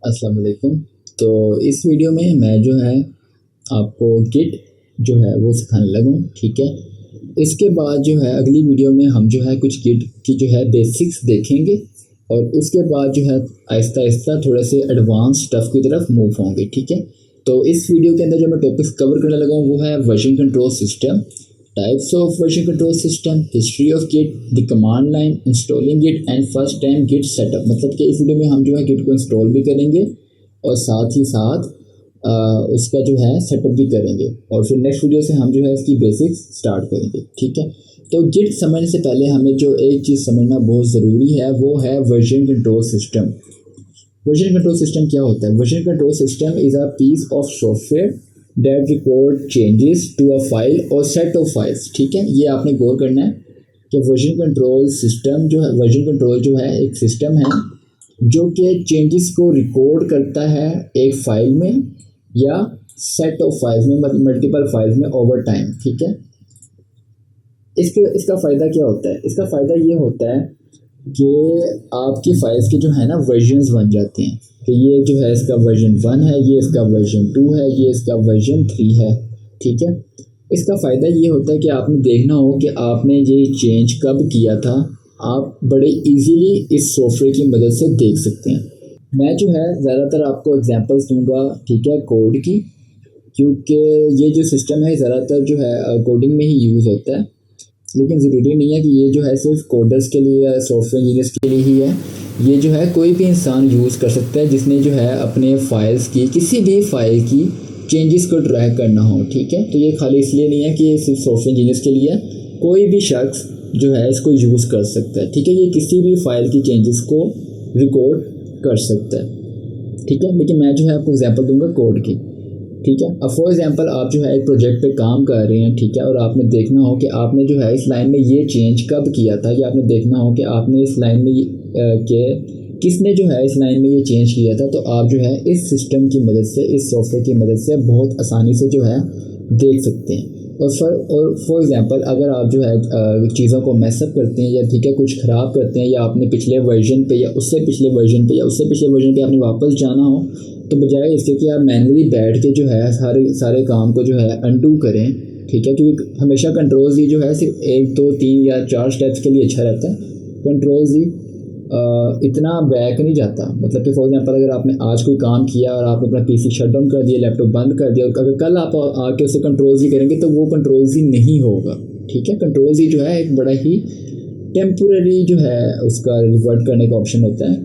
अस्सलाम वालेकुम। तो इस वीडियो में मैं जो है आपको गिट जो है वो सिखाने लगा हूँ, ठीक है। इसके बाद जो है अगली वीडियो में हम जो है कुछ गिट की जो है बेसिक्स देखेंगे और उसके बाद जो है आहिस्ता आहिस्ता थोड़े से एडवांस स्टफ़ की तरफ मूव होंगे, ठीक है। तो इस वीडियो के अंदर जो मैं टॉपिक्स कवर करने लगा हूँ वो है version control system, types of version control system, history of Git, the command line, installing Git and first time Git setup. मतलब कि इस वीडियो में हम जो है गिट को इंस्टॉल भी करेंगे और साथ ही साथ उसका जो है सेटअप भी करेंगे और फिर नेक्स्ट वीडियो से हम जो है इसकी बेसिक्स स्टार्ट करेंगे, ठीक है। तो गिट समझने से पहले हमें जो एक चीज़ समझना बहुत ज़रूरी है वो है version control system. Version control system क्या होता है? Version control system is a piece of software that record changes to a file or set of files, ठीक है। ये आपने गौर करना है कि वर्जन कंट्रोल सिस्टम जो है, वर्जन कंट्रोल जो है एक सिस्टम है जो कि चेंजेस को रिकॉर्ड करता है एक फाइल में या सेट ऑफ फाइल्स में, मतलब मल्टीपल फाइल्स में ओवर टाइम, ठीक है। इसका फ़ायदा क्या होता है? इसका फ़ायदा ये होता है कि आपकी फाइल्स के जो है ना वर्जन्स बन जाते हैं कि ये जो है इसका वर्जन 1 है, ये इसका वर्जन 2 है, ये इसका वर्जन 3 है, ठीक है। इसका फ़ायदा ये होता है कि आपने देखना हो कि आपने ये चेंज कब किया था, आप बड़े इजीली इस सॉफ्टवेयर की मदद से देख सकते हैं। मैं जो है ज़्यादातर आपको एग्जांपल्स दूंगा, ठीक है, कोड की, क्योंकि ये जो सिस्टम है ज़्यादातर जो है कोडिंग में ही यूज़ होता है। लेकिन ज़रूरी नहीं है कि ये जो है सिर्फ कोडर्स के लिए या सॉफ्टवेयर इंजीनियर्स के लिए ही है। ये जो है कोई भी इंसान यूज़ कर सकता है जिसने जो है अपने फाइल्स की किसी भी फाइल की चेंजेस को ट्रैक करना हो, ठीक है। तो ये खाली इसलिए नहीं है कि ये सिर्फ सॉफ्टवेयर इंजीनियर्स के लिए है, कोई भी शख्स जो है इसको यूज़ कर सकता है, ठीक है। ये किसी भी फाइल की चेंजेस को रिकॉर्ड कर सकता है, ठीक है। लेकिन मैं जो है आपको एग्जांपल दूंगा कोड की, ठीक है। अब फॉर एग्जांपल आप जो है एक प्रोजेक्ट पे काम कर रहे हैं, ठीक है, और आपने देखना हो कि आपने जो है इस लाइन में ये चेंज कब किया था, या आपने देखना हो कि आपने इस लाइन में के किसने जो है इस लाइन में ये चेंज किया था। तो आप जो है इस सिस्टम की मदद से, इस सॉफ्टवेयर की मदद से बहुत आसानी से जो है देख सकते हैं। और फॉर एग्जांपल अगर आप जो है चीज़ों को मैसअप करते हैं या ठीक है कुछ ख़राब करते हैं, या आपने पिछले वर्जन पे या उससे पिछले वर्जन पे या उससे पिछले वर्जन पे आपने वापस जाना हो, तो बजाय इसके कि आप मैनुअली बैठ के जो है सारे काम को जो है अनडू करें, ठीक है, क्योंकि हमेशा कंट्रोल जी जो है सिर्फ 1 2 3 या 4 स्टेप्स के लिए अच्छा रहता है। कंट्रोल जी इतना बैक नहीं जाता। मतलब कि फॉर एग्जांपल अगर आपने आज कोई काम किया और आपने अपना पीसी शट डाउन कर दिया, लैपटॉप बंद कर दिया, और अगर कल आप आके उसे कंट्रोल जी करेंगे तो वो कंट्रोल जी नहीं होगा, ठीक है। कंट्रोल जी जो है एक बड़ा ही टेम्पोरेरी जो है उसका रिवर्ट करने का ऑप्शन होता है।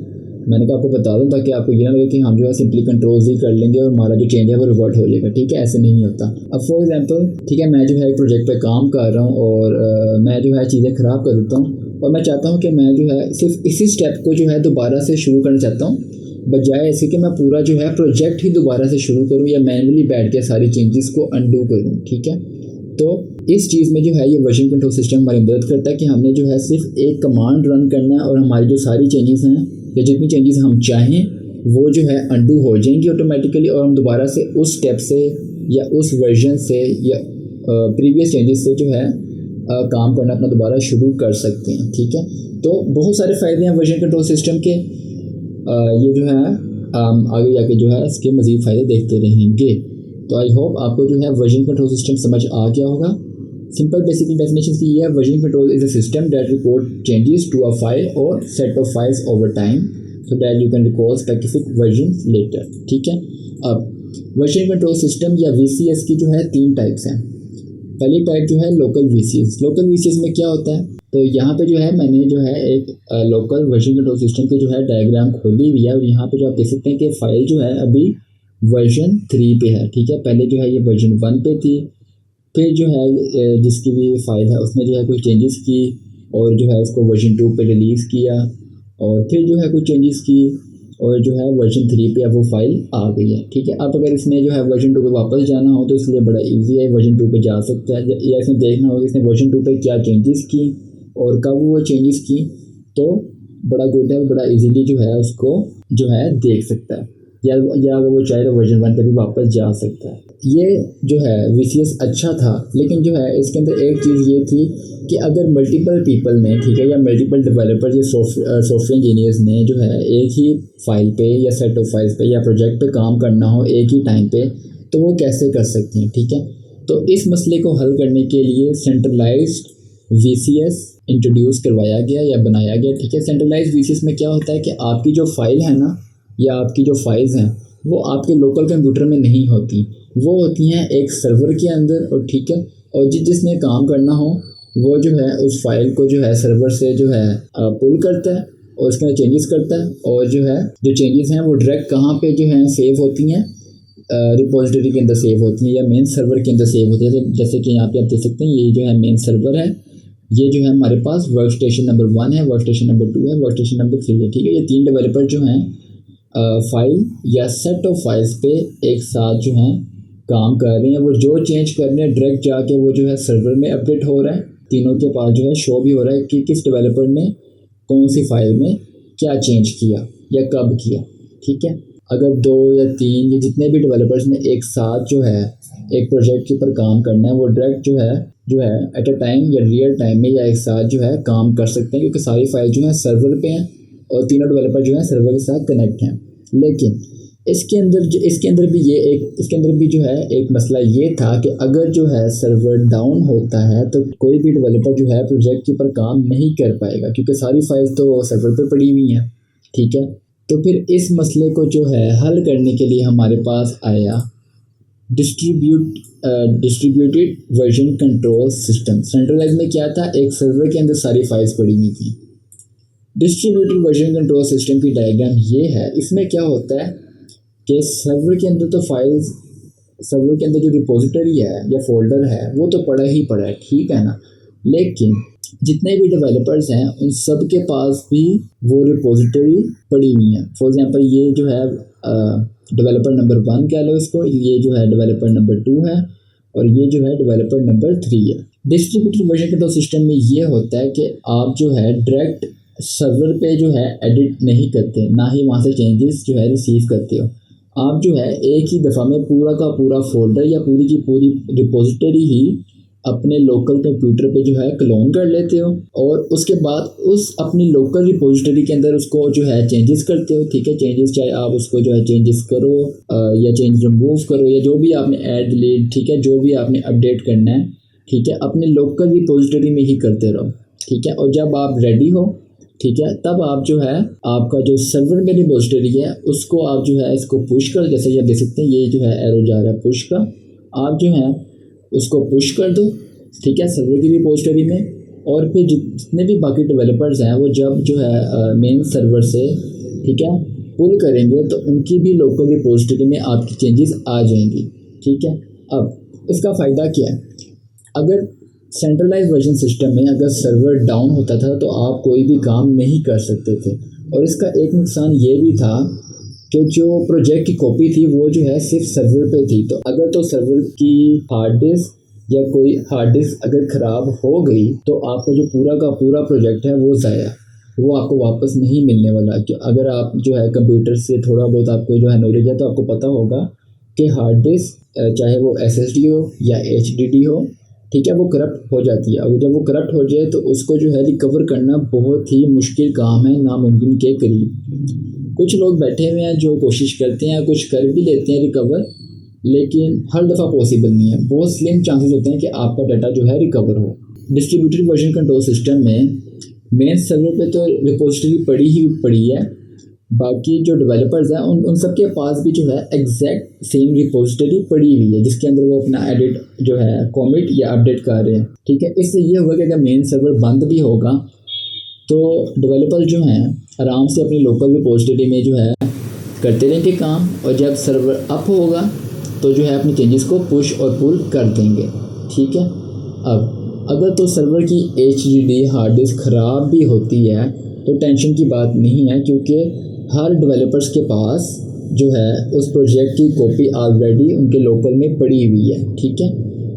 मैंने कहा आपको बता दूं ताकि आपको ये ना लगे कि हम जो है सिंपली कंट्रोल जी कर लेंगे और हमारा जो चेंज है वो रिवर्ट हो जाएगा, ठीक है, ऐसे नहीं होता। अब फॉर एग्जांपल ठीक है मैं जो है एक प्रोजेक्ट पे काम कर रहा हूँ और मैं जो है चीज़ें ख़राब कर देता हूँ और मैं चाहता हूँ कि मैं जो है सिर्फ इसी स्टेप को जो है दोबारा से शुरू करना चाहता हूँ, बजाय ऐसे कि मैं पूरा जो है प्रोजेक्ट ही दोबारा से शुरू करूँ या मैनुअली बैठ के सारी चेंजेस को अनडू करूँ, ठीक है। तो इस चीज़ में जो है ये वर्जन कंट्रोल सिस्टम हमारी मदद करता है कि हमने जो है सिर्फ एक कमांड रन करना है और हमारी जो सारी चेंजेस हैं या जितनी चेंजेस हम चाहें वो जो है अनडू हो जाएंगी ऑटोमेटिकली, और हम दोबारा से उस स्टेप से या उस वर्जन से या प्रीवियस चेंजेस से जो है काम करना अपना दोबारा शुरू कर सकते हैं, ठीक है। तो बहुत सारे फ़ायदे हैं वर्जन कंट्रोल सिस्टम के। ये जो है आगे जाके जो है इसके मज़ीद फ़ायदे देखते रहेंगे। तो आई होप आपको जो है वर्जन कंट्रोल सिस्टम समझ आ गया होगा। सिंपल बेसिकली डेफिनेशन की ये है, version control is a system that record changes to a file or set of files over time so that you can recall specific version later, ठीक है। अब version control system या VCS की जो है 3 टाइप्स हैं। पहली टाइप जो है लोकल VCS। लोकल VCS में क्या होता है, तो यहाँ पे जो है मैंने जो है एक लोकल वर्जन कंट्रोल सिस्टम की जो है डायग्राम खोली हुई है और यहाँ पे जो आप देख सकते हैं कि फाइल जो है अभी वर्जन 3 पे है, ठीक है। पहले जो है ये वर्जन 1 पे थी, फिर जो है जिसकी भी फाइल है उसने जो है कुछ चेंजेस की और जो है उसको वर्जन 2 पे रिलीज़ किया और फिर जो है कुछ चेंजेस की और जो है वर्जन 3 पे अब वो फाइल आ गई है, ठीक है। अब अगर इसने जो है वर्जन 2 पे वापस जाना हो तो इसलिए बड़ा इजी है, वर्जन 2 पे जा सकता है, या इसने देखना होगा इसने वर्जन 2 पे क्या चेंजेस की और कब वो चेंजेस की, तो बड़ा गुड है, बड़ा इजीली जो है उसको जो है देख सकता है। या अगर वो चाहे तो वर्जन 1 पे भी वापस जा सकता है। ये जो है VCS अच्छा था, लेकिन जो है इसके अंदर एक चीज़ ये थी कि अगर मल्टीपल पीपल ने, ठीक है, या मल्टीपल डेवलपर्स या सॉफ्टवेयर इंजीनियर्स ने जो है एक ही फाइल पे या सेट ऑफ फाइल्स पे या प्रोजेक्ट पे काम करना हो एक ही टाइम पे, तो वो कैसे कर सकते हैं, ठीक है। तो इस मसले को हल करने के लिए सेंट्रलाइज्ड VCS इंट्रोड्यूस करवाया गया या बनाया गया, ठीक है। सेंट्रलाइज्ड VCS में क्या होता है कि आपकी जो फाइल है ना, या आपकी जो फाइल्स हैं वो आपके लोकल कंप्यूटर में नहीं होती, वो होती हैं एक सर्वर के अंदर, और ठीक है, और जिसने काम करना हो वो जो है उस फाइल को जो है सर्वर से जो है पुल करता है और उसके अंदर चेंजेस करता है, और जो है जो चेंजेस हैं वो डायरेक्ट कहाँ पे जो है सेव होती हैं, रिपोजिटरी के अंदर सेव होती हैं या मेन सर्वर के अंदर सेव होती है। जैसे कि यहाँ पे आप देख सकते हैं, ये जो है मेन सर्वर है, ये जो है हमारे पास वर्क स्टेशन नंबर 1 है, वर्क स्टेशन नंबर 2 है, वर्क स्टेशन नंबर 3 है, ठीक है। ये 3 डेवलपर जो हैं फाइल या सेट ऑफ फाइल्स पे एक साथ जो हैं काम कर रहे हैं। वो जो चेंज कर रहे हैं डायरेक्ट जाके वो जो है सर्वर में अपडेट हो रहा है, तीनों के पास जो है शो भी हो रहा है कि किस डेवलपर ने कौन सी फाइल में क्या चेंज किया या कब किया, ठीक है। अगर 2 या 3 या जितने भी डेवलपर्स ने एक साथ जो है एक प्रोजेक्ट के ऊपर काम करना है, वो डायरेक्ट जो है एट अ टाइम या रियल टाइम में या एक साथ जो है काम कर सकते हैं, क्योंकि सारी फाइल जो है सर्वर पे हैं और तीनों डेवलपर जो है सर्वर के साथ कनेक्ट हैं। लेकिन इसके अंदर भी जो है एक मसला ये था कि अगर जो है सर्वर डाउन होता है तो कोई भी डेवलपर जो है प्रोजेक्ट के ऊपर काम नहीं कर पाएगा, क्योंकि सारी फाइल्स तो सर्वर पे पड़ी हुई हैं, ठीक है। तो फिर इस मसले को जो है हल करने के लिए हमारे पास आया distributed version control system. Centralise में क्या था, एक सर्वर के अंदर सारी फाइल्स पड़ी हुई थी। डिस्ट्रीब्यूटेड वर्जन कंट्रोल सिस्टम की डायग्राम ये है। इसमें क्या होता है कि सर्वर के अंदर जो रिपोजिटरी है या फोल्डर है वो तो पड़ा ही पड़ा है, ठीक है ना, लेकिन जितने भी डेवलपर्स हैं उन सब के पास भी वो रिपोजिटरी पड़ी हुई है। फॉर एग्जांपल ये जो है डेवलपर नंबर 1 कह लो इसको, ये जो है डेवलपर नंबर 2 है, और ये जो है डेवलपर नंबर 3 है। डिस्ट्रीब्यूटेड वर्जन कंट्रोल सिस्टम में ये होता है कि आप जो है डायरेक्ट सर्वर पे जो है एडिट नहीं करते, ना ही वहाँ से चेंजेस जो है रिसीव करते हो। आप जो है एक ही दफ़ा में पूरा का पूरा फोल्डर या पूरी की पूरी रिपोजिटरी ही अपने लोकल कंप्यूटर पे जो है क्लोन कर लेते हो, और उसके बाद उस अपनी लोकल रिपोजिटरी के अंदर उसको जो है चेंजेस करते हो, ठीक है। चेंजेस चाहे आप उसको जो है चेंजेस करो या चेंज रिमूव करो या जो भी आपने ऐड डिलीट, ठीक है, जो भी आपने अपडेट करना है, ठीक है, अपने लोकल रिपोजिटरी में ही करते रहो, ठीक है। और जब आप रेडी हो, ठीक है, तब आप जो है आपका जो सर्वर में रिपोजिटरी है उसको आप जो है इसको पुश कर, जैसे ये आप देख सकते हैं, ये जो है एरो जा रहा है पुश का, आप जो है उसको पुश कर दो, ठीक है, सर्वर की रिपोजिटरी में। और फिर जितने भी बाकी डेवलपर्स हैं वो जब जो है मेन सर्वर से, ठीक है, पुल करेंगे तो उनकी भी लोकल रिपोजिटरी में आपकी चेंजेस आ जाएंगी, ठीक है। अब इसका फ़ायदा क्या है, अगर सेंट्रलाइज वर्जन सिस्टम में अगर सर्वर डाउन होता था तो आप कोई भी काम नहीं कर सकते थे, और इसका एक नुकसान ये भी था कि जो प्रोजेक्ट की कॉपी थी वो जो है सिर्फ सर्वर पे थी। तो अगर तो सर्वर की हार्ड डिस्क या कोई हार्ड डिस्क अगर ख़राब हो गई तो आपका जो पूरा का पूरा प्रोजेक्ट है वो ज़ाया, वो आपको वापस नहीं मिलने वाला। कि अगर आप जो है कंप्यूटर से थोड़ा बहुत आपको जो है नॉलेज है तो आपको पता होगा कि हार्ड डिस्क चाहे वो SSD हो या HDD हो, ठीक है, वो करप्ट हो जाती है। और जब वो करप्ट हो जाए तो उसको जो है रिकवर करना बहुत ही मुश्किल काम है, नामुमकिन के करीब। कुछ लोग बैठे हुए हैं जो कोशिश करते हैं, कुछ कर भी लेते हैं रिकवर, लेकिन हर दफ़ा पॉसिबल नहीं है। बहुत स्लिम चांसेस होते हैं कि आपका डाटा जो है रिकवर हो। डिस्ट्रीब्यूटेड वर्जन कंट्रोल सिस्टम में मेन सर्वर पे तो रिपोजिटरी पड़ी ही पड़ी है, बाकी जो डेवलपर्स हैं उन सबके पास भी जो है एग्जैक्ट सेम रिपोजिटरी पड़ी हुई है जिसके अंदर वो अपना एडिट जो है कॉमिट या अपडेट कर रहे हैं, ठीक है। इससे ये होगा कि अगर मेन सर्वर बंद भी होगा तो डेवलपर जो हैं आराम से अपनी लोकल रिपोजिटरी में जो है करते रहेंगे काम, और जब सर्वर अप होगा तो जो है अपने चेंजेस को पुश और पुल कर देंगे, ठीक है। अब अगर तो सर्वर की HDD हार्ड डिस्क ख़राब भी होती है तो टेंशन की बात नहीं है, क्योंकि हर डेवलपर्स के पास जो है उस प्रोजेक्ट की कॉपी ऑलरेडी उनके लोकल में पड़ी हुई है, ठीक है।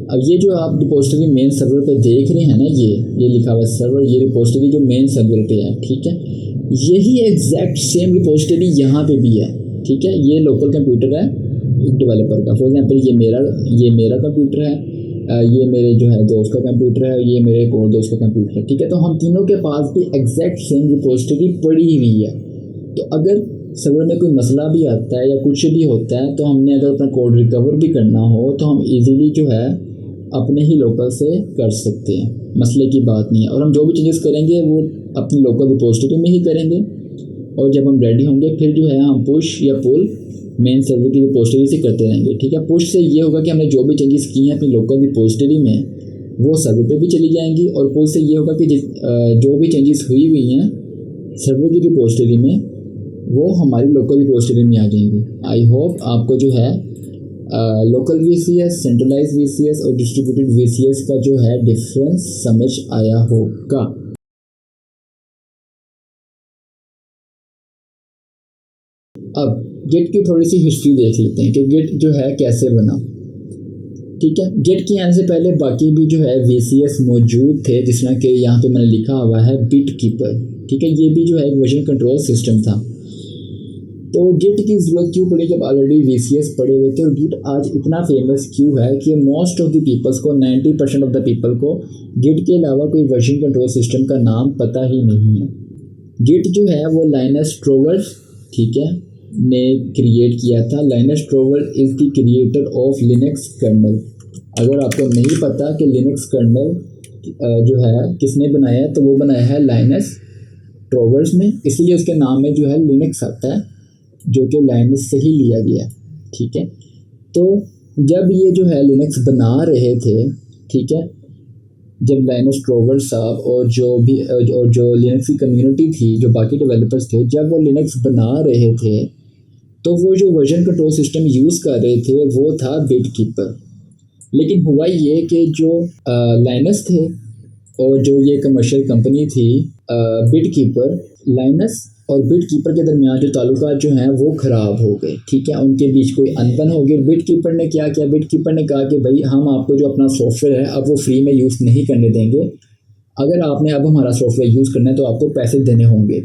अब ये जो आप रिपोजिटरी मेन सर्वर पे देख रहे हैं ना, ये लिखा हुआ सर्वर, ये रिपोजिटरी जो मेन सर्वर पे है, ठीक है, यही एग्जैक्ट सेम रिपोजिटरी यहाँ पे भी है। ठीक है, ये लोकल कंप्यूटर है एक डेवलपर का। फॉर एग्जांपल ये मेरा कंप्यूटर है, ये मेरे जो है दोस्त का कंप्यूटर है, ये मेरे एक और दोस्त का कंप्यूटर है, ठीक है। तो हम तीनों के पास भी एग्जैक्ट सेम रिपोजिटरी पड़ी हुई है। तो अगर सर्वर में कोई मसला भी आता है या कुछ भी होता है, तो हमने अगर अपना कोड रिकवर भी करना हो तो हम इजीली जो है अपने ही लोकल से कर सकते हैं, मसले की बात नहीं है। और हम जो भी चेंजेस करेंगे वो अपनी लोकल रिपोजिटरी में ही करेंगे, और जब हम रेडी होंगे फिर जो है हम पुश या पुल मेन सर्वर की रिपोजिटरी से करते रहेंगे, ठीक है। पुश से ये होगा कि हमने जो भी चेंजेस किए हैं अपनी लोकल रिपोजिटरी में वो सर्वर पे भी चली जाएंगी, और पुल से ये होगा कि जो भी चेंजेस हुई हैं सर्वर की रिपोजिटरी में वो हमारी लोकल रिपोजिटरी में आ जाएंगी। आई होप आपको जो है लोकल VCS, सेंट्रलाइज VCS और डिस्ट्रीब्यूटेड VCS का जो है डिफरेंस समझ आया होगा। अब गिट की थोड़ी सी हिस्ट्री देख लेते हैं कि गिट जो है कैसे बना, ठीक है। गिट की आने से पहले बाकी भी जो है VCS मौजूद थे, जिस तरह के यहाँ पे मैंने लिखा हुआ है बिट कीपर, ठीक है। ये भी जो है एक वर्जन कंट्रोल सिस्टम था। तो गिट की ज़रूरत क्यों पड़ी जब ऑलरेडी VCS पड़े हुए थे, और गिट आज इतना फेमस क्यों है कि मोस्ट ऑफ द पीपल्स को 90% ऑफ द पीपल को गिट के अलावा कोई वर्जन कंट्रोल सिस्टम का नाम पता ही नहीं है। गिट जो है वो लाइनस टोरवल्ड्स, ठीक है, ने क्रिएट किया था। Linus Torvalds is the creator of Linux kernel. अगर आपको नहीं पता कि लिनक्स कर्नल जो है किसने बनाया है, तो वो बनाया है लाइनस टोरवल्ड्स ने, इसलिए उसके नाम में जो है लिनक्स आता है, जो कि लाइनस से ही लिया गया, ठीक है। तो जब ये जो है लिनक्स बना रहे थे, ठीक है, जब लाइनस टोरवल्ड्स साहब और जो लिनक्स की कम्युनिटी थी, जो बाकी डेवलपर्स थे, जब वो लिनक्स बना रहे थे तो वो जो वर्जन कंट्रोल सिस्टम यूज़ कर रहे थे वो था बिट कीपर। लेकिन हुआ ये कि जो लाइनस थे और जो ये कमर्शियल कंपनी थी बिट कीपर, लाइनस और बिट कीपर के दरमियान जो ताल्लुकात जो हैं वो ख़राब हो गए, ठीक है। उनके बीच कोई अनबन हो गई। बिट कीपर ने क्या किया, बिट कीपर ने कहा कि भाई हम आपको जो अपना सॉफ्टवेयर है अब वो फ्री में यूज़ नहीं करने देंगे, अगर आपने अब हमारा सॉफ्टवेयर यूज़ करना है तो आपको पैसे देने होंगे,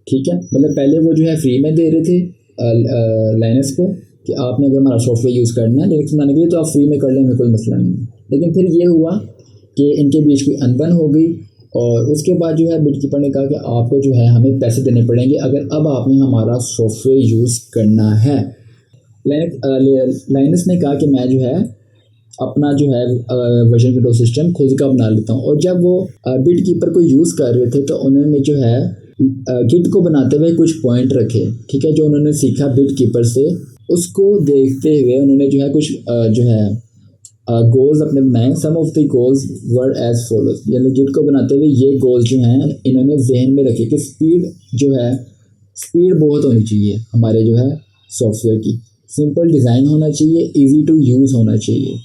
ठीक है। मतलब पहले वो जो है फ्री में दे रहे थे लाइनस को कि आपने अगर हमारा सॉफ्टवेयर यूज़ करना है लिनक्स बनाने के लिए तो आप फ्री में कर लें, हमें कोई मसला नहीं। लेकिन फिर ये हुआ कि इनके बीच कोई अनबन हो गई, और उसके बाद जो है बिट कीपर ने कहा कि आपको जो है हमें पैसे देने पड़ेंगे अगर अब आपने हमारा सॉफ्टवेयर यूज़ करना है। लाइनस ने कहा कि मैं जो है अपना जो है वर्जन कंट्रोल सिस्टम खुद का बना लेता हूँ। और जब वो बिट कीपर को यूज़ कर रहे थे तो उन्होंने जो है गिट को बनाते हुए कुछ पॉइंट रखे, ठीक है, जो उन्होंने सीखा बिट कीपर से, उसको देखते हुए उन्होंने जो है कुछ जो है गोल्स अपने बनाए। Some of the goals were as follows, यानी गिट को बनाते हुए ये गोल्स जो हैं इन्होंने जहन में रखे कि स्पीड बहुत होनी चाहिए हमारे जो है सॉफ्टवेयर की, सिंपल डिज़ाइन होना चाहिए, इजी टू यूज़ होना चाहिए,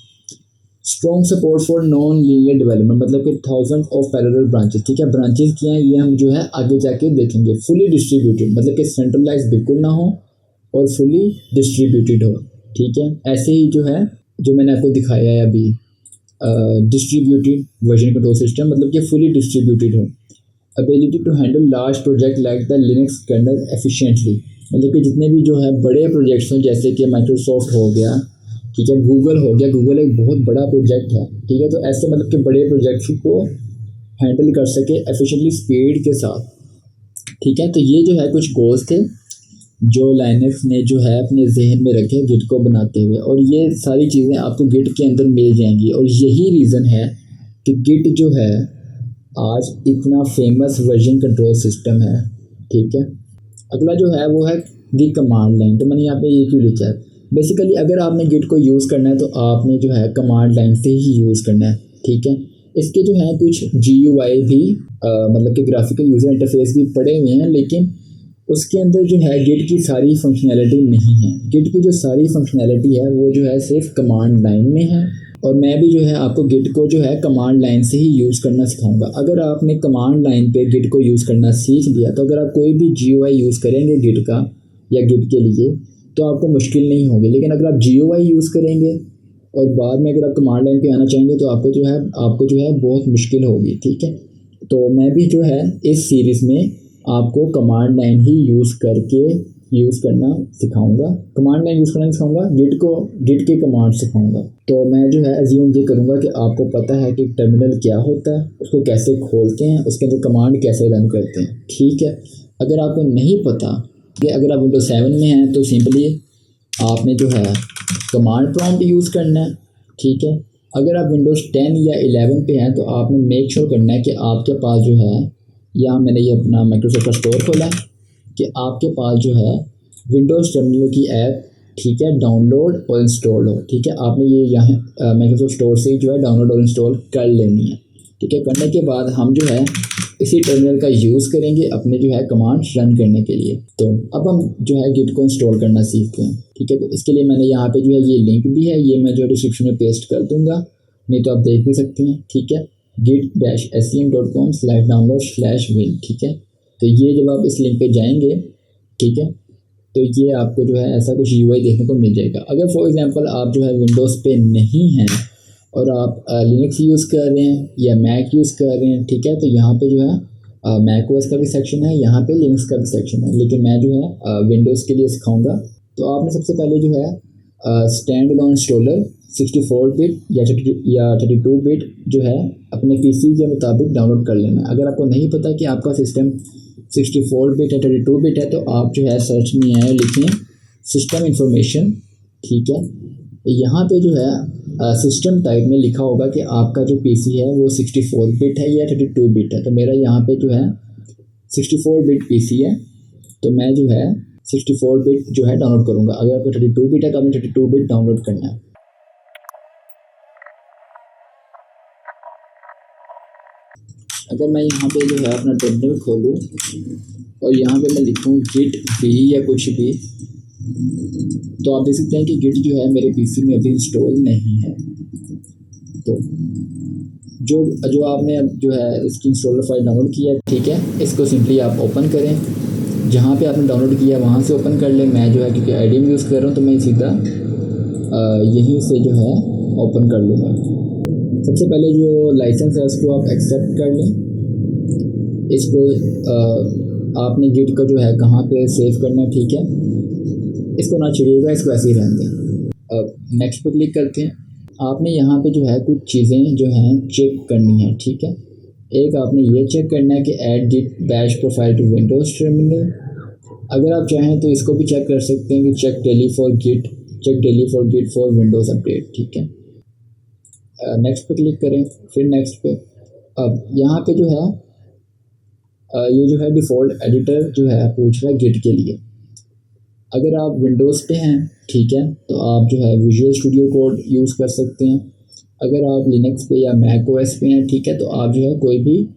strong support for non linear development, मतलब कि 1000 ऑफ पैरेलल ब्रांचेस, ठीक है। ब्रांचेस क्या हैं ये हम जो है आगे जाके देखेंगे। फुली डिस्ट्रीब्यूटेड, मतलब कि सेंट्रलाइज बिल्कुल ना हो और फुली डिस्ट्रीब्यूटेड हो, ठीक है। ऐसे ही जो है जो मैंने आपको दिखाया है अभी डिस्ट्रीब्यूटेड वर्जन कंट्रोल सिस्टम, मतलब कि फुली डिस्ट्रीब्यूटेड हो। Ability to handle large project like the Linux kernel efficiently, मतलब कि जितने भी जो है बड़े प्रोजेक्ट्स हैं जैसे कि माइक्रोसॉफ्ट हो गया, ठीक है, गूगल हो गया, गूगल एक बहुत बड़ा प्रोजेक्ट है, ठीक है। तो ऐसे मतलब कि बड़े प्रोजेक्ट्स को हैंडल कर सके एफिशिएंटली स्पीड के साथ, ठीक है। तो ये जो है कुछ गोल्स थे जो लाइनक्स ने जो है अपने जहन में रखे गिट को बनाते हुए, और ये सारी चीज़ें आपको गिट के अंदर मिल जाएंगी। और यही रीज़न है कि गिट जो है आज इतना फेमस वर्जन कंट्रोल सिस्टम है, ठीक है। अगला जो है वो है दी कमांड लाइन। तो मैंने यहाँ पे ये क्यों लिखा है, बेसिकली अगर आपने गिट को यूज़ करना है तो आपने जो है कमांड लाइन से ही यूज़ करना है, ठीक है। इसके जो है कुछ GUI भी मतलब कि ग्राफिकल यूज़र इंटरफेस भी पड़े हुए हैं, लेकिन उसके अंदर जो है गिट की सारी फंक्शनैलिटी नहीं है। गिट की जो सारी फंक्शनैलिटी है वो जो है सिर्फ कमांड लाइन में है, और मैं भी जो है आपको गिट को जो है कमांड लाइन से ही यूज़ करना सिखाऊंगा। अगर आपने कमांड लाइन पे गिट को यूज़ करना सीख लिया तो अगर आप कोई भी GUI यूज़ करेंगे गिट का या गिट के लिए तो आपको मुश्किल नहीं होगी। लेकिन अगर आप GUI यूज़ करेंगे और बाद में अगर आप कमांड लाइन पे आना चाहेंगे तो आपको जो है बहुत मुश्किल होगी, ठीक है। तो मैं भी जो है इस सीरीज़ में आपको कमांड लाइन ही यूज़ करके यूज़ करना सिखाऊंगा, कमांड लाइन यूज़ करना सिखाऊंगा, गिट के कमांड सिखाऊंगा। तो मैं जो है एज्यूम ये करूँगा कि आपको पता है कि टर्मिनल क्या होता है, उसको कैसे खोलते हैं, उसके अंदर कमांड कैसे रन करते हैं, ठीक है। अगर आपको नहीं पता कि अगर आप विंडोज 7 में हैं तो सिंपली आपने जो है कमांड प्रॉम्प्ट यूज़ करना है, ठीक है। अगर आप विंडोज़ 10 या 11 पे हैं तो आपने मेक श्योर करना है कि आपके पास जो है, यहाँ मैंने ये अपना माइक्रोसॉफ्ट का स्टोर खोला है, कि आपके पास जो है विंडोज़ टर्मिनल की ऐप, ठीक है, डाउनलोड और इंस्टॉल हो, ठीक है। आपने ये यहाँ माइक्रोसॉफ्ट स्टोर से जो है डाउनलोड और इंस्टॉल कर लेनी है, ठीक है। करने के बाद हम जो है इसी टर्मिनल का यूज़ करेंगे अपने जो है कमांड रन करने के लिए। तो अब हम जो है गिट को इंस्टॉल करना सीखते हैं, ठीक है। तो इसके लिए मैंने यहाँ पे जो है ये लिंक भी है, ये मैं जो डिस्क्रिप्शन में पेस्ट कर दूँगा, नहीं तो आप देख भी सकते हैं, ठीक है। git-scm.com/download/win, ठीक है। तो ये जब आप इस लिंक पे जाएंगे, ठीक है, तो ये आपको जो है ऐसा कुछ यूआई देखने को मिल जाएगा। अगर फॉर एग्जांपल आप जो है विंडोज़ पे नहीं हैं और आप लिनक्स यूज़ कर रहे हैं या मैक यूज़ कर रहे हैं, ठीक है, तो यहाँ पे जो है मैक ओएस का भी सेक्शन है, यहाँ पे लिनक्स का भी सेक्शन है, लेकिन मैं जो है विंडोज़ के लिए सिखाऊंगा। तो आपने सबसे पहले जो है स्टैंड अलोन इंस्टॉलर 64 बिट या 32 बिट जो है अपने पीसी के मुताबिक डाउनलोड कर लेना है। अगर आपको नहीं पता कि आपका सिस्टम 64 बिट या 32 बिट है तो आप जो है सर्च में आए लिखें सिस्टम इंफॉर्मेशन, ठीक है। यहाँ पे जो है सिस्टम टाइप में लिखा होगा कि आपका जो पीसी है वो 64 बिट है या 32 बिट है। तो मेरा यहाँ पे जो है 64 बिट पीसी है, तो मैं जो है 64 बिट जो है डाउनलोड करूँगा। अगर आपको 32 बिट है तो आपने 32 बिट डाउनलोड करना है। अगर मैं यहाँ पे जो है अपना टर्मिनल खोलूँ और यहाँ पे मैं लिखूँ गिट भी या कुछ भी, तो आप देख सकते हैं कि गिट जो है मेरे पीसी में अभी इंस्टॉल नहीं है। तो जो आपने अब जो है इसकी इंस्टॉलर फाइल डाउनलोड किया, ठीक है, इसको सिंपली आप ओपन करें, जहाँ पे आपने डाउनलोड किया वहाँ से ओपन कर लें। मैं जो है क्योंकि आईडीएम यूज़ कर रहा हूँ तो मैं सीधा यहीं से जो है ओपन कर लूँगा। सबसे पहले जो लाइसेंस है उसको आप एक्सेप्ट कर लें। इसको आपने गिट को जो है कहाँ पे सेव करना है, ठीक है, इसको ना छिड़िएगा, इसको ऐसे ही रहने दें। अब नेक्स्ट पर क्लिक करते हैं। आपने यहाँ पे जो है कुछ चीज़ें जो हैं चेक करनी है, ठीक है। एक आपने ये चेक करना है कि add Git Bash profile to Windows terminal. अगर आप चाहें तो इसको भी चेक कर सकते हैं कि check daily for Git for Windows update, ठीक है। नेक्स्ट पे क्लिक करें, फिर नेक्स्ट पे। अब यहाँ पे जो है ये जो है डिफ़ॉल्ट एडिटर जो है पूछ रहा है गिट के लिए। अगर आप विंडोज़ पे हैं, ठीक है, तो आप जो है विजुअल स्टूडियो कोड यूज़ कर सकते हैं। अगर आप लिनक्स पे या मैक ओएस पे हैं, ठीक है, तो आप जो है कोई भी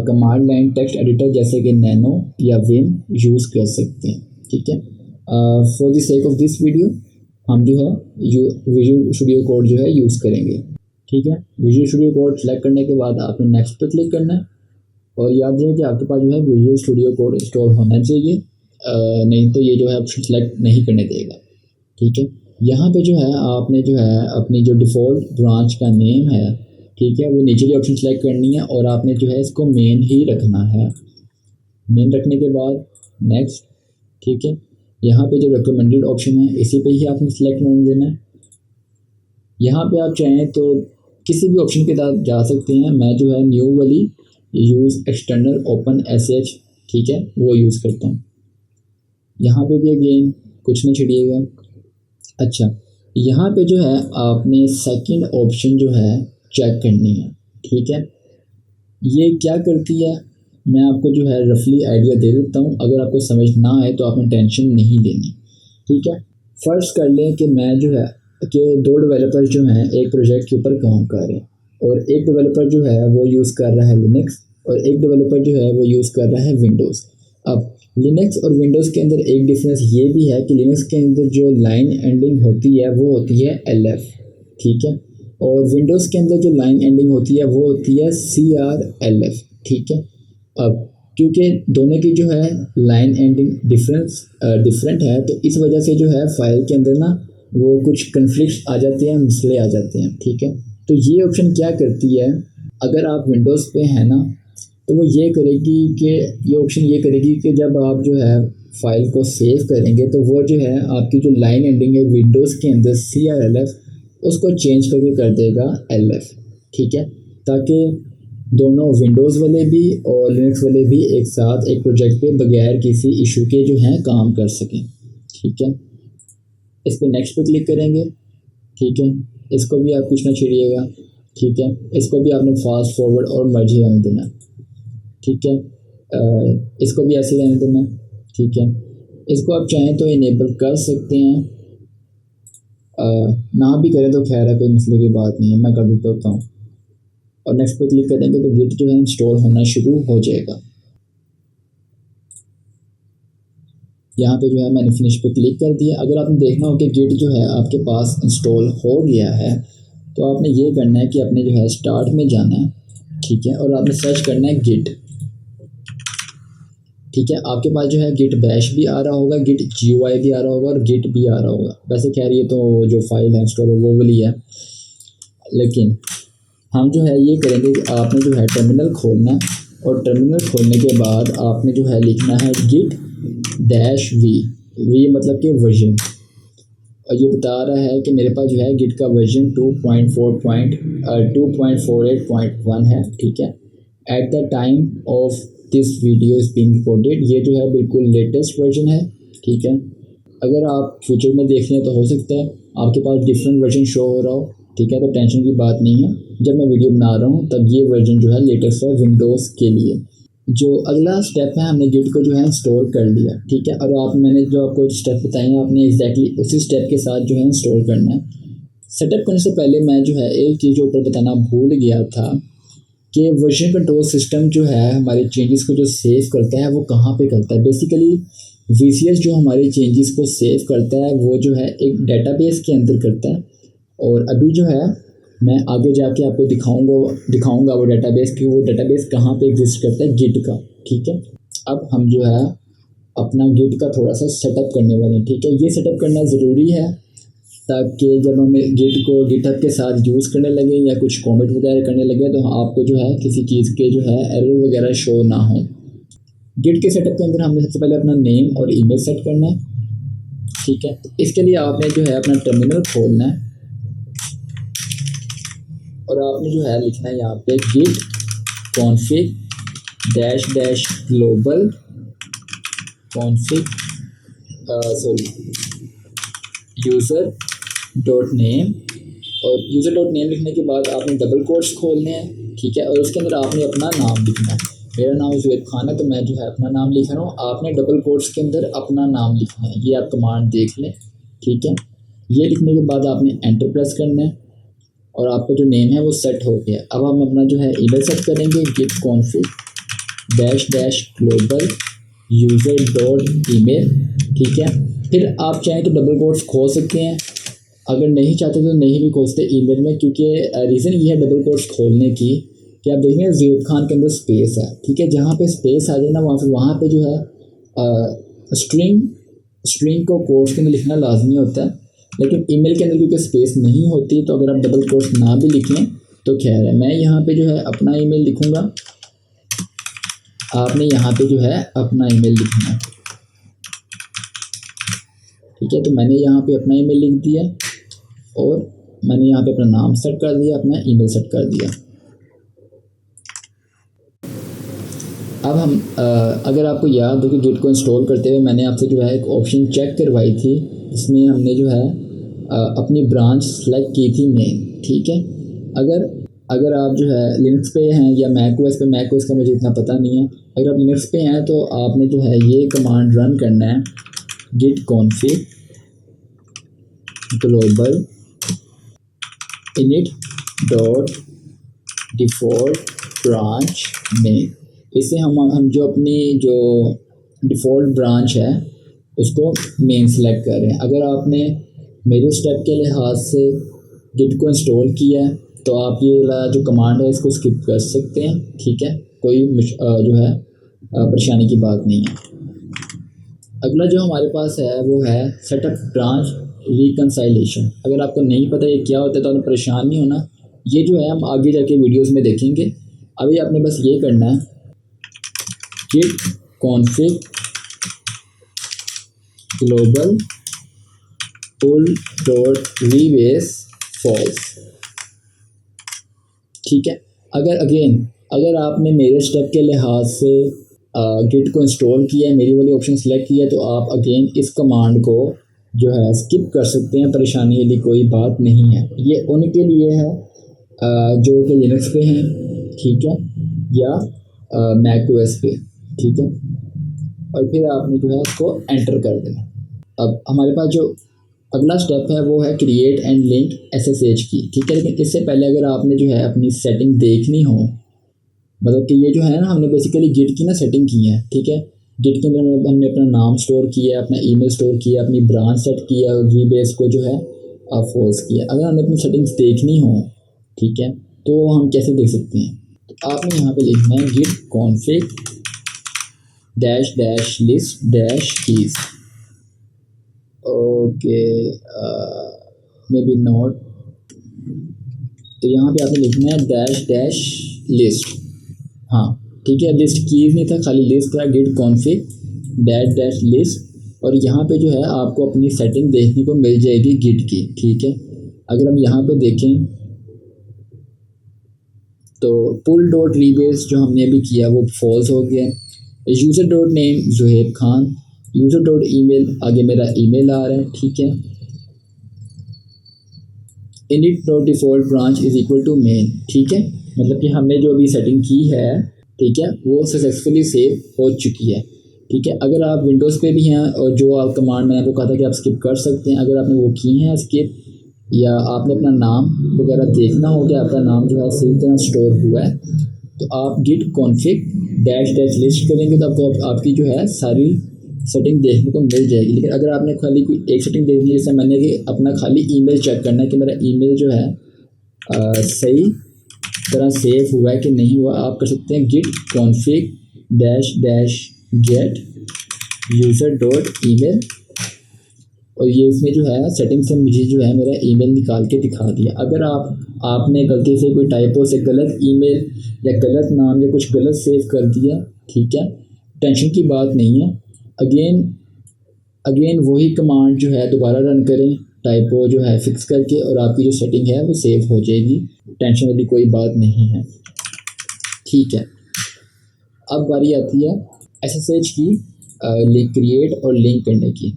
कमांड लाइन टेक्स्ट एडिटर जैसे कि नैनो या विम यूज़ कर सकते हैं, ठीक है। For the sake of this video हम जो है विजुअल स्टूडियो कोड जो है यूज़ करेंगे, ठीक है। विजुअल स्टूडियो कोड सेलेक्ट करने के बाद आपने नेक्स्ट पर क्लिक करना है और याद रखें कि आपके पास जो है विजुअल स्टूडियो कोड इंस्टॉल होना चाहिए, नहीं तो ये जो है ऑप्शन सेलेक्ट नहीं करने देगा, ठीक है। यहाँ पे जो है आपने जो है अपनी जो डिफ़ॉल्ट ब्रांच का नेम है, ठीक है, वो नीचे की ऑप्शन सेलेक्ट करनी है और आपने जो है इसको मेन ही रखना है। मेन रखने के बाद नेक्स्ट, ठीक है। यहाँ पे जो रिकमेंडेड ऑप्शन है इसी पे ही आपने सेलेक्ट नहीं देना है। यहाँ पे आप चाहें तो किसी भी ऑप्शन के साथ जा सकते हैं। मैं जो है न्यू वाली यूज़ एक्सटर्नल ओपन sh, ठीक है, वो यूज़ करता हूँ। यहाँ पे भी अगेन कुछ नहीं छिड़िएगा। अच्छा, यहाँ पे जो है आपने सेकंड ऑप्शन जो है चेक करनी है, ठीक है। ये क्या करती है मैं आपको जो है रफली आइडिया दे देता हूँ। अगर आपको समझ ना आए तो आपने टेंशन नहीं लेनी, ठीक है। फर्स्ट कर लें कि मैं जो है कि 2 डेवलपर जो हैं एक प्रोजेक्ट के ऊपर काम कर रहे हैं और एक डेवलपर जो है वो यूज़ कर रहा है लिनक्स और एक डेवलपर जो है वो यूज़ कर रहा है विंडोज़। अब लिनक्स और विंडोज़ के अंदर एक डिफरेंस ये भी है कि लिनक्स के अंदर जो लाइन एंडिंग होती है वो होती है LF, ठीक है, और विंडोज़ के अंदर जो लाइन एंडिंग होती है वो होती है CRLF, ठीक है। अब क्योंकि दोनों की जो है लाइन एंडिंग डिफरेंट है तो इस वजह से जो है फाइल के अंदर ना वो कुछ कन्फ्लिक्ट आ जाते हैं, मसले आ जाते हैं, ठीक है। तो ये ऑप्शन क्या करती है, अगर आप विंडोज़ पे हैं ना तो वो ये करेगी कि ये ऑप्शन ये करेगी कि जब आप जो है फाइल को सेव करेंगे तो वो जो है आपकी जो लाइन एंडिंग है विंडोज़ के अंदर CRLF उसको चेंज करके कर देगा LF, ठीक है, ताकि दोनों विंडोज़ वाले भी और लिनक्स वाले भी एक साथ एक प्रोजेक्ट पे बगैर किसी इशू के जो हैं काम कर सकें, ठीक है। इस पर नेक्स्ट पे क्लिक करेंगे, ठीक है, इसको भी आप कुछ ना छेड़िएगा, ठीक है, इसको भी आपने फास्ट फॉरवर्ड और मर्ज रहने देना, ठीक है, इसको भी ऐसे रहने देना, ठीक है। इसको आप चाहें तो इनेबल कर सकते हैं, ना भी करें तो खैर है, कोई मसले की बात नहीं है, मैं कर देता हूँ। और नेक्स्ट पे क्लिक करेंगे तो गिट जो है इंस्टॉल होना शुरू हो जाएगा। यहाँ पे जो है मैंने फिनिश पे क्लिक कर दिया। अगर आपने देखना हो कि गिट जो है आपके पास इंस्टॉल हो गया है तो आपने ये करना है कि आपने जो है स्टार्ट में जाना है, ठीक है, और आपने सर्च करना है गिट, ठीक है। आपके पास जो है गिट बैश भी आ रहा होगा, गिट GUI भी आ रहा होगा और गिट भी आ रहा होगा। वैसे खैर ये तो जो फाइल है इंस्टॉल वो वाली है, लेकिन हम जो है ये करेंगे कि आपने जो है टर्मिनल खोलना है और टर्मिनल खोलने के बाद आपने जो है लिखना है git-v, वी मतलब कि वर्जन, और ये बता रहा है कि मेरे पास जो है गिट का वर्जन 2.48.1 है, ठीक है। At the time of this video is being recorded, ये जो है बिल्कुल लेटेस्ट वर्जन है, ठीक है। अगर आप फ्यूचर में देख रहे हैं तो हो सकता है आपके पास डिफरेंट वर्जन शो हो रहा हो, ठीक है, तो टेंशन की बात नहीं है। जब मैं वीडियो बना रहा हूँ तब ये वर्जन जो है लेटेस्ट है विंडोज़ के लिए। जो अगला स्टेप है, हमने गिट को जो है इंस्टॉल कर लिया, ठीक है, और मैंने जो आपको स्टेप बताए हैं आपने एग्जैक्टली उसी स्टेप के साथ जो है इंस्टॉल करना है। सेटअप करने से पहले मैं जो है एक चीज़ ऊपर बताना भूल गया था कि वर्जन कंट्रोल सिस्टम जो है हमारे चेंजेस को जो सेव करता है वो कहाँ पे करता है। बेसिकली VCS जो हमारे चेंजेस को सेव करता है वो जो है एक डेटाबेस के अंदर करता है, और अभी जो है मैं आगे जाके आपको दिखाऊंगा वो डेटाबेस की, वो डेटाबेस कहाँ पे एग्जिस्ट करता है गिट का, ठीक है। अब हम जो है अपना गिट का थोड़ा सा सेटअप करने वाले हैं, ठीक है। ये सेटअप करना ज़रूरी है ताकि जब हम गिट को गिटहब के साथ यूज़ करने लगे या कुछ कमेंट वगैरह करने लगे तो आपको जो है किसी चीज़ के जो है एरर वगैरह शो ना हो। गिट के सेटअप के अंदर हमने सबसे पहले अपना नेम और ईमेल सेट करना है, ठीक है। इसके लिए आपने जो है अपना टर्मिनल खोलना है और आपने जो है लिखना है यहाँ पे git config -global config user dot name, और यूज़र डॉट नेम लिखने के बाद आपने डबल कोट्स खोलने हैं, ठीक है, और उसके अंदर आपने अपना नाम लिखना है। मेरा नाम ज़ुबैर खान है तो मैं जो है अपना नाम लिख रहा हूँ, आपने डबल कोट्स के अंदर अपना नाम लिखना है। ये आप कमांड देख लें, ठीक है। ये लिखने के बाद आपने एंटर प्रेस करना है और आपका जो नेम है वो सेट हो गया। अब हम अपना जो है ईमेल सेट करेंगे git config -global user dot email, ठीक है। फिर आप चाहें तो डबल कोट्स खोल सकते हैं, अगर नहीं चाहते तो नहीं भी खोलते ईमेल में, क्योंकि रीज़न ये है डबल कोट्स खोलने की कि आप देखेंगे ज़ुबैर खान के अंदर स्पेस है, ठीक है। जहाँ पे स्पेस आ जाए ना वहाँ पे जो है स्ट्रिंग को कोट्स के अंदर लिखना लाजमी होता है, लेकिन ईमेल के अंदर क्योंकि स्पेस नहीं होती तो अगर आप डबल कोट्स ना भी लिखें तो खैर है। मैं यहाँ पे जो है अपना ईमेल लिखूँगा, आपने यहाँ पे जो है अपना ईमेल लिखना है, ठीक है। तो मैंने यहाँ पे अपना ईमेल लिख दिया और मैंने यहाँ पे अपना नाम सेट कर दिया, अपना ईमेल सेट कर दिया। अब हम अगर आपको याद हो कि गिट को इंस्टॉल करते हुए मैंने आपसे जो है एक ऑप्शन चेक करवाई थी, इसमें हमने जो है अपनी ब्रांच सेलेक्ट की थी मेन, ठीक है। अगर आप जो है लिनक्स पे हैं या मैकओएस पे, मैकओएस का मुझे इतना पता नहीं है, अगर आप लिनक्स पे हैं तो आपने जो है ये कमांड रन करना है git config global init dot default branch name। इससे हम जो अपनी जो डिफ़ॉल्ट ब्रांच है उसको मेन सेलेक्ट कर रहे हैं। अगर आपने मेरे स्टेप के लिहाज से गिट को इंस्टॉल किया है तो आप ये वाला जो कमांड है इसको स्किप कर सकते हैं, ठीक है, कोई जो है परेशानी की बात नहीं है। अगला जो हमारे पास है वो है सेटअप ब्रांच रिकंसाइलेशन। अगर आपको नहीं पता ये क्या होता है तो आपको परेशान नहीं होना, ये जो है हम आगे जाके वीडियोस में देखेंगे। अभी आपने बस ये करना है git config ग्लोबल पुल डॉट रीबेस फॉल्स। ठीक है, अगर आपने मेरे स्टेप के लिहाज से गिट को इंस्टॉल किया है, मेरी वाली ऑप्शन सेलेक्ट किया, तो आप अगेन इस कमांड को जो है स्किप कर सकते हैं, परेशानी वाली कोई बात नहीं है। ये उनके लिए है जो कि लिनक्स पे हैं, ठीक है, या मैक ओएस पे, ठीक है। और फिर आपने जो है उसको एंटर कर देना। अब हमारे पास जो अगला स्टेप है वो है क्रिएट एंड लिंक SSH की, ठीक है। लेकिन इससे पहले अगर आपने जो है अपनी सेटिंग देखनी हो, मतलब कि ये जो है ना, हमने बेसिकली गिट की ना सेटिंग की है, ठीक है। गिट के अंदर हमने अपना नाम स्टोर किया, अपना ईमेल स्टोर किया, अपनी ब्रांच सेट किया और रीबेस को जो है फॉल्स किया। अगर हमने अपनी सेटिंग्स देखनी हो, ठीक है, तो हम कैसे देख सकते हैं? तो आपने यहाँ पे लिखना है Git config dash dash list dash keys, okay, maybe not. तो यहाँ पे आपने लिखना है डैश डैश लिस्ट, हाँ ठीक है, लिस्ट कीज नहीं था, खाली लिस्ट था। Git config dash dash list, और यहाँ पे जो है आपको अपनी सेटिंग देखने को मिल जाएगी गिट की, ठीक है। अगर हम यहाँ पे देखें तो पुल डॉट रीबेस जो हमने अभी किया वो फॉल्स हो गया। User dot name Juhaib Khan, user dot email, आगे मेरा ईमेल आ रहा है, ठीक है। init dot default branch is equal to main, ठीक है, मतलब कि हमने जो अभी सेटिंग की है, ठीक है, वो सक्सेसफुली सेव हो चुकी है, ठीक है। अगर आप विंडोज़ पे भी हैं और जो आप कमांड मैंने आपको कहा था कि आप स्किप कर सकते हैं, अगर आपने वो की हैं स्किप, या आपने अपना नाम वगैरह देखना हो कि आपका नाम जो है सही तरह स्टोर हुआ है, तो आप git config dash dash list करेंगे तो आपको आपकी जो है सारी सेटिंग देखने को मिल जाएगी। लेकिन अगर आपने खाली कोई एक सेटिंग देखनी है, जैसे मैंने कि अपना खाली ईमेल चेक करना है कि मेरा ईमेल जो है सही तरह सेव हुआ है कि नहीं हुआ, आप कर सकते हैं git config dash dash get user dot email, और ये इसमें जो है सेटिंग से मुझे जो है मेरा ईमेल निकाल के दिखा दिया। अगर आपने गलती से कोई टाइपो से गलत ईमेल या गलत नाम या कुछ गलत सेव कर दिया, ठीक है, टेंशन की बात नहीं है। अगेन वही कमांड जो है दोबारा रन करें, टाइपो जो है फिक्स करके, और आपकी जो सेटिंग है वो सेव हो जाएगी, टेंशन वाली कोई बात नहीं है, ठीक है। अब बारी आती है SSH की लिंक क्रिएट और लिंक करने की।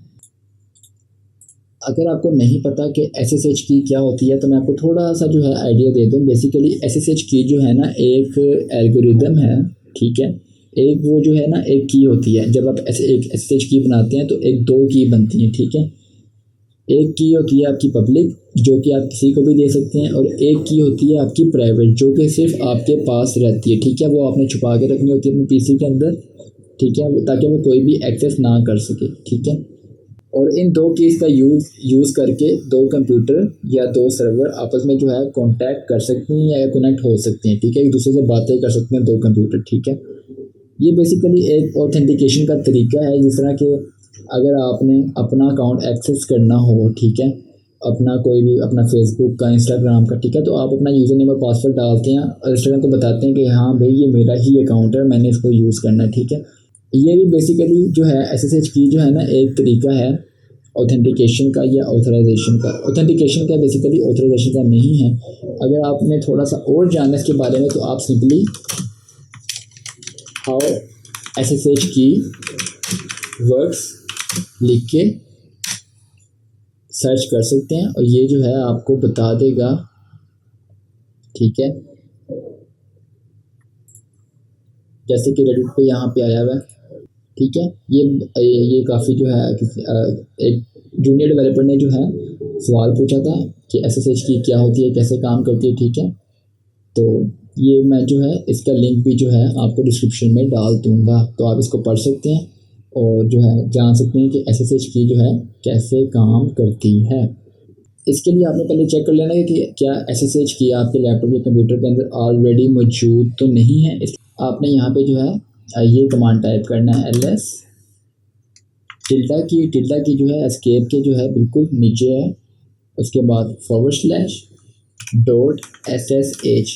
अगर आपको नहीं पता कि SSH की क्या होती है, तो मैं आपको थोड़ा सा जो है आइडिया दे दूँ। बेसिकली SSH की जो है ना एक एल्गोरिदम है, ठीक है। एक वो जो है ना एक की होती है, जब आप एक SSH की बनाते हैं तो एक दो की बनती हैं, ठीक है। एक की होती है आपकी पब्लिक, जो कि आप किसी को भी दे सकते हैं, और एक की होती है आपकी प्राइवेट, जो कि सिर्फ आपके पास रहती है, ठीक है। वो आपने छुपा के रखनी होती है अपने PC के अंदर, ठीक है, ताकि वो कोई भी एक्सेस ना कर सके, ठीक है। और इन दो कीज़ का यूज़ करके दो कंप्यूटर या दो सर्वर आपस में जो है कांटेक्ट कर सकते हैं या कनेक्ट हो सकते हैं, ठीक है, एक दूसरे से बातें कर सकते हैं दो कंप्यूटर, ठीक है। ये बेसिकली एक ऑथेंटिकेशन का तरीका है, जिस तरह के अगर आपने अपना अकाउंट एक्सेस करना हो, ठीक है, अपना कोई भी अपना फेसबुक का, इंस्टाग्राम का, ठीक है, तो आप अपना यूज़र नेम और पासवर्ड डालते हैं और इंस्टाग्राम को बताते हैं कि हाँ भाई ये मेरा ही अकाउंट है, मैंने इसको यूज़ करना है, ठीक है। ये भी बेसिकली जो है SSH की जो है ना एक तरीका है ऑथेंटिकेशन का या ऑथराइजेशन का। ऑथेंटिकेशन का बेसिकली ऑथराइजेशन का नहीं है। अगर आपने थोड़ा सा और जानना इसके बारे में, तो आप सिंपली हाउ SSH की वर्क्स लिख के सर्च कर सकते हैं, और ये जो है आपको बता देगा, ठीक है। जैसे कि रेडिट पे यहाँ पे आया हुआ है, ठीक है। ये काफ़ी जो है एक जूनियर डेवलपर ने जो है सवाल पूछा था कि SSH की क्या होती है, कैसे काम करती है, ठीक है। तो ये मैं जो है इसका लिंक भी जो है आपको डिस्क्रिप्शन में डाल दूँगा, तो आप इसको पढ़ सकते हैं और जो है जान सकते हैं कि SSH की जो है कैसे काम करती है। इसके लिए आपने पहले चेक कर लेना है कि क्या SSH की आपके लैपटॉप या कंप्यूटर के अंदर ऑलरेडी मौजूद तो नहीं है। आपने यहाँ पे जो है ये कमांड टाइप करना है ls टिल्डा की जो है एस्केप के जो है बिल्कुल नीचे है, उसके बाद /.ssh।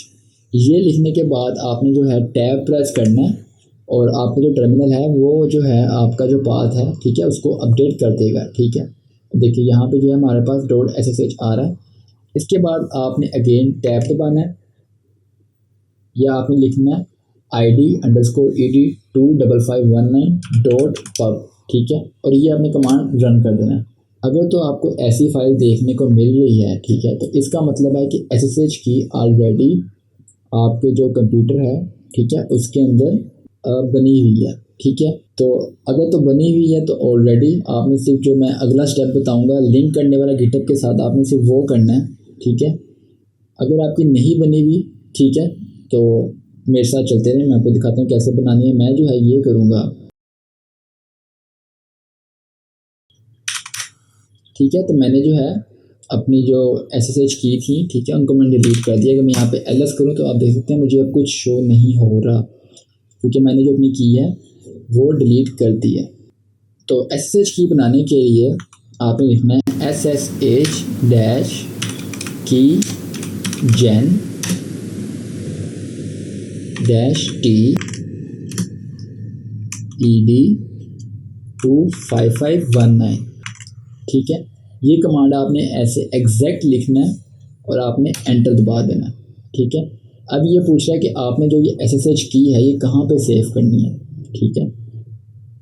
ये लिखने के बाद आपने जो है टैब प्रेस करना है और आपका जो टर्मिनल है वो जो है आपका जो पाथ है, ठीक है, उसको अपडेट कर देगा। ठीक है, देखिए यहाँ पे जो है हमारे पास .ssh आ रहा है। इसके बाद आपने अगेन टैब दबाना है या आपने लिखना है id_ed25519.pub, ठीक है, और ये आपने कमांड रन कर देना है। अगर तो आपको ऐसी फाइल देखने को मिल रही है, ठीक है, तो इसका मतलब है कि SSH की ऑलरेडी आपके जो कंप्यूटर है, ठीक है, उसके अंदर बनी हुई है। ठीक है, तो अगर तो बनी हुई है तो ऑलरेडी आपने सिर्फ जो मैं अगला स्टेप बताऊंगा लिंक करने वाला गिटहब के साथ, आपने सिर्फ वो करना है। ठीक है, अगर आपकी नहीं बनी हुई, ठीक है, तो मेरे साथ चलते रहे, मैं आपको दिखाता हूँ कैसे बनानी है। मैं जो है ये करूँगा। ठीक है, तो मैंने जो है अपनी जो SSH की थी, ठीक है, उनको मैंने डिलीट कर दिया। अगर मैं यहाँ पे ls करूँ तो आप देख सकते हैं मुझे अब कुछ शो नहीं हो रहा, क्योंकि मैंने जो अपनी की है वो डिलीट कर दी है। तो SSH की बनाने के लिए आपने लिखना है SSH-key-gen-ed25519। ठीक है, ये कमांड आपने ऐसे एग्जैक्ट लिखना है और आपने एंटर दबा देना है। ठीक है, अब ये पूछ रहा है कि आपने जो ये SSH की है ये कहाँ पे सेव करनी है। ठीक है,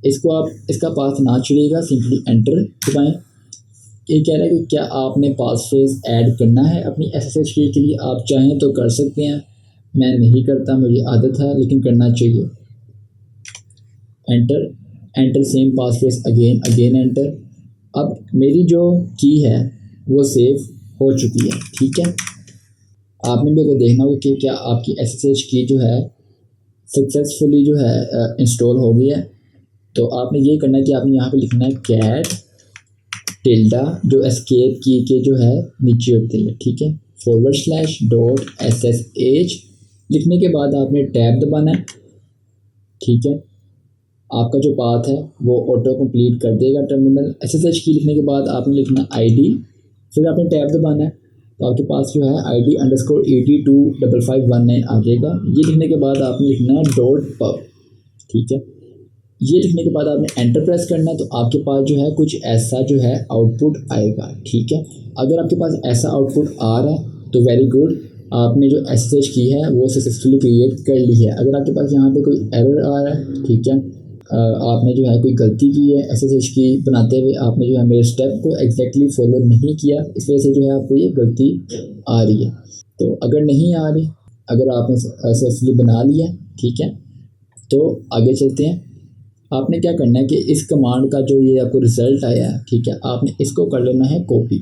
इसको आप इसका पाथ ना चुनिएगा, सिंपली एंटर दबाएं। ये कह रहा है कि क्या आपने पास फ्रेज ऐड करना है अपनी SSH की के लिए, आप चाहें तो कर सकते हैं, मैं नहीं करता, मुझे आदत है, लेकिन करना चाहिए। एंटर सेम पास फ्रेज अगेन एंटर। अब मेरी जो की है वो सेव हो चुकी है। ठीक है, आपने भी अगर देखना होगा कि क्या आपकी SSH की जो है सक्सेसफुली जो है इंस्टॉल हो गई है, तो आपने ये करना है कि आपने यहाँ पे लिखना है कैट टिल्डा, जो एस्केप की के जो है नीचे होती है, ठीक है, /.ssh लिखने के बाद आपने टैब दबाना है। ठीक है, आपका जो पाथ है वो ऑटो कंप्लीट कर देगा टर्मिनल। SSH की लिखने के बाद आपने लिखना ID, फिर आपने टैब दबाना है, तो आपके पास जो है id_ed25519 आ जाएगा। ये लिखने के बाद आपने लिखना है .pub। ठीक है, ये लिखने के बाद आपने एंटर प्रेस करना है, तो आपके पास जो है कुछ ऐसा जो है आउटपुट आएगा। ठीक है, अगर आपके पास ऐसा आउटपुट आ रहा है तो वेरी गुड, आपने जो SSH की है वो सक्सेसफुली क्रिएट कर ली है। अगर आपके पास यहाँ पे कोई एरर आ रहा है, ठीक है, आपने जो है कोई गलती की है SSH की बनाते हुए, आपने जो है मेरे स्टेप को एग्जैक्टली फॉलो नहीं किया, इस वजह से जो है आपको ये गलती आ रही है। तो अगर नहीं आ रही, अगर आपने सक्सेसफुली बना लिया, ठीक है, तो आगे चलते हैं। आपने क्या करना है कि इस कमांड का जो ये आपको रिजल्ट आया है, ठीक है, आपने इसको कर लेना है कॉपी।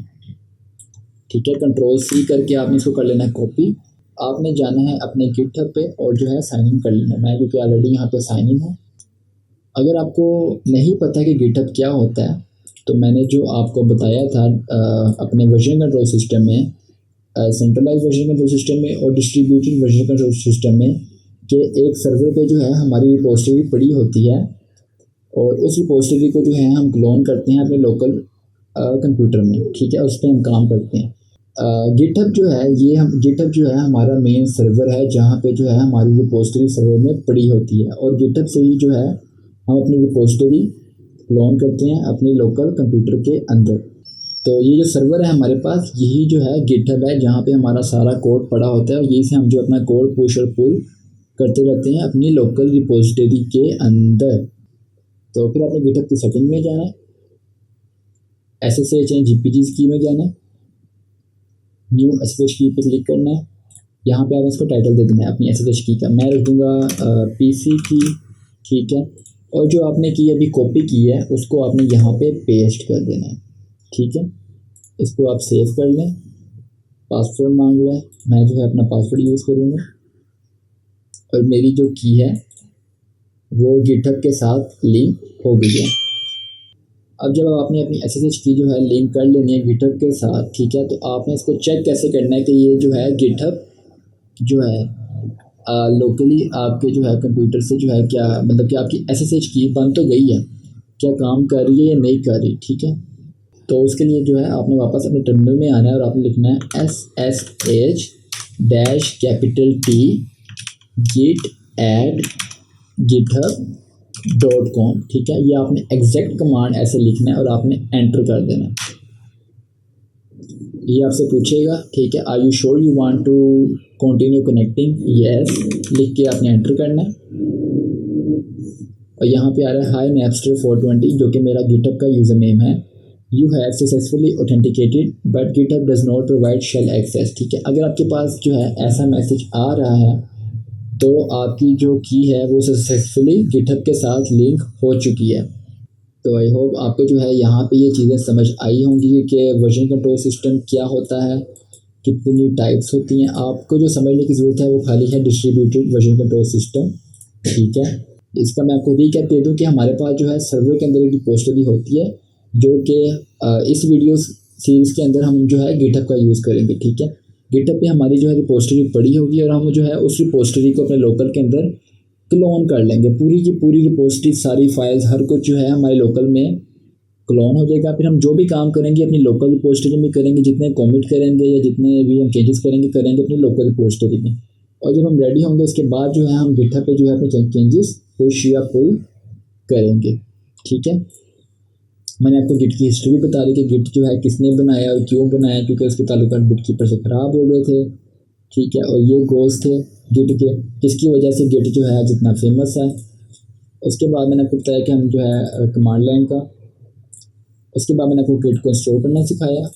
ठीक है, Ctrl+C करके आपने इसको कर लेना है कॉपी। आपने जाना है अपने गिटहब पे और जो है साइन इन कर लेना है। मैं क्योंकि ऑलरेडी यहाँ पे साइन इन हूँ। अगर आपको नहीं पता कि गिटहब क्या होता है, तो मैंने जो आपको बताया था अपने वर्जन कंट्रोल सिस्टम में, सेंट्रलाइज वर्जन कंट्रोल सिस्टम में और डिस्ट्रीब्यूटेड वर्जन कंट्रोल सिस्टम में, कि एक सर्वर पे जो है हमारी रिपोजिटरी पड़ी होती है और उस रिपोजिटरी को जो है हम क्लोन करते हैं अपने लोकल कंप्यूटर में। ठीक है, उस पर हम काम करते हैं। गिटहब जो है गिटहब जो है हमारा मेन सर्वर है, जहाँ पे जो है हमारी रिपोजिटरी सर्वर में पड़ी होती है, और गिटहब से ही जो है हम अपनी रिपोजिटरी क्लोन करते हैं अपने लोकल कंप्यूटर के अंदर। तो ये जो सर्वर है हमारे पास, यही जो है गिटहब है, जहाँ पे हमारा सारा कोड पड़ा होता है, और यही से हम जो अपना कोड पुश और पुल करते रहते हैं अपनी लोकल रिपोजिटरी के अंदर। तो फिर आपने गिटहब की सेटिंग में जाना है, SSH एंड GPG की में जाना है, न्यू SSH की पे क्लिक करना है। यहाँ पे आप इसको टाइटल दे देना है अपनी SSH की का, मैं रख दूँगा PC की। ठीक है, और जो आपने की अभी कॉपी की है उसको आपने यहाँ पे पेस्ट कर देना है। ठीक है, इसको आप सेव कर लें। पासवर्ड मांग रहा है, मैं जो है अपना पासवर्ड यूज़ करूँगा, और मेरी जो की है वो गिटहब के साथ लिंक हो गई है। अब जब आपने अपनी SSH की जो है लिंक कर लेनी है गिटहब के साथ, ठीक है, तो आपने इसको चेक कैसे करना है कि ये जो है गिटहब जो है लोकली आपके जो है कंप्यूटर से जो है क्या, मतलब कि आपकी SSH की बन तो गई है, क्या काम कर रही है या नहीं कर रही। ठीक है, तो उसके लिए जो है आपने वापस अपने टर्मिनल में आना है और आपने लिखना है SSH-T git add github.com, ठीक है। ये आपने एग्जैक्ट कमांड ऐसे लिखना है और आपने एंटर कर देना है। ये आपसे पूछेगा, ठीक है, are you sure you want to continue connecting, yes लिख के आपने एंटर करना है। और यहाँ पे आ रहा है हाई Napster 420, जो कि मेरा गिटहब का यूज़र नेम है। You have successfully authenticated but GitHub does not provide shell access, ठीक है। अगर आपके पास जो है ऐसा मैसेज आ रहा है तो आपकी जो की है वो सक्सेसफुली गिटहब के साथ लिंक हो चुकी है। तो आई होप आपको जो है यहाँ पे ये चीज़ें समझ आई होंगी कि वर्जन कंट्रोल सिस्टम क्या होता है, कितनी टाइप्स होती हैं। आपको जो समझने की ज़रूरत है वो खाली है डिस्ट्रीब्यूटेड वर्जन कंट्रोल सिस्टम, ठीक है। इसका मैं आपको रिकैप दे दूं कि हमारे पास जो है सर्वर के अंदर एक रिपोजिटरी होती है, जो कि इस वीडियो सीरीज़ के अंदर हम जो है गिटहब का यूज़ करेंगे, ठीक है। गिटहब पे हमारी जो है रिपोजिटरी पड़ी होगी और हम जो है उस रिपोजिटरी को अपने लोकल के अंदर क्लोन कर लेंगे। पूरी की पूरी रिपोजिटरी, सारी फाइल्स, हर कुछ जो है हमारे लोकल में क्लोन हो जाएगा। फिर हम जो भी काम करेंगे अपनी लोकल रिपोजिटरी में करेंगे, जितने कमिट करेंगे या जितने भी हम चेंजेस करेंगे अपनी लोकल रिपोजिटरी में। और जब हम रेडी होंगे उसके बाद जो है हम गिटहब पे जो है अपने चेंजेस पुश या पुल करेंगे, ठीक है। मैंने आपको गिट की हिस्ट्री भी बता दी कि गिट जो है किसने बनाया और क्यों बनाया, क्योंकि उसके ताल्लुकात बिटकीपर से ख़राब हो गए थे, ठीक है। और ये गोल्स थे गिट के, जिसकी वजह से गिट जो है जितना फेमस है। उसके बाद मैंने आपको बताया कि हम जो है कमांड लाइन का, उसके बाद मैंने आपको गिट को इंस्टॉल करना सिखाया,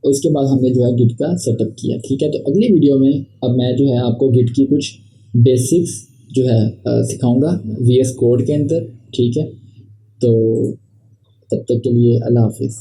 उसके बाद हमने जो है गिट का सेटअप किया, ठीक है। तो अगली वीडियो में अब मैं जो है आपको गिट की कुछ बेसिक्स जो है सिखाऊंगा VS कोड के अंदर, ठीक है। तो तब तक के लिए अल्लाह हाफिज़।